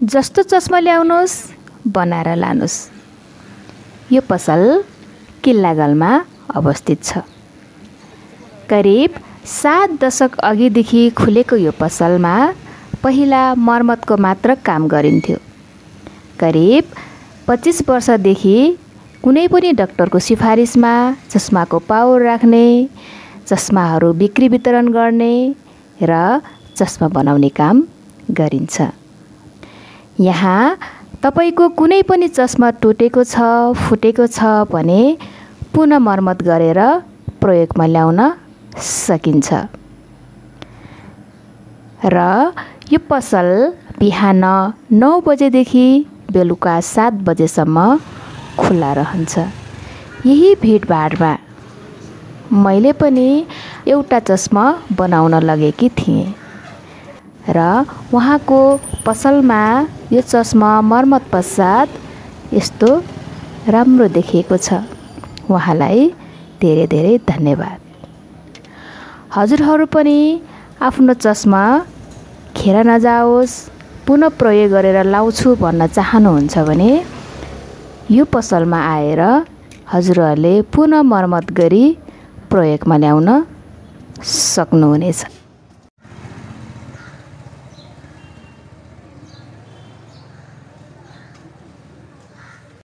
जस्तो चस्मा ल्याउनुहोस् बनाएर लानुहोस्। यो पसल किल्लागलमा अवस्थित छ। करिब 7 दशक अघिदेखि खुलेको यो पसलमा पहिला मर्मतको मात्र काम गरिन्थ्यो। करिब 25 वर्षदेखि कुनै पनि डाक्टरको सिफारिसमा चस्माको पावर राख्ने, चस्माहरू बिक्री वितरण गर्ने र चस्मा बनाउने काम गरिन्छ। यहाँ तपाईको कुनै पनि चस्मा टुटेको छ, फुटेको छ भने पुनः मर्मत गरेर प्रयोगमा ल्याउन सकिन्छ। र यो पसल बिहान 9 बजेदेखि बेलुका 7 बजेसम्म खुला रहन्छ। यही भिडभाडमा मैले पनि एउटा चस्मा बनाउन लगेकी थिएँ र उहाँको पसलमा यो चस्मा मर्मत पश्चात यस्तो राम्रो देखिएको छ। उहाँलाई धेरै धेरै धन्यवाद। हजुरहरू पनि आफ्नो चस्मा खेर नजाओस्, पुनः प्रयोग गरेर लाउँछु भन्न चाहनुहुन्छ भने यो पसलमा आएर हजुरहरूले पुनः मर्मत गरी प्रयोगमा ल्याउन सक्नुहुनेछ।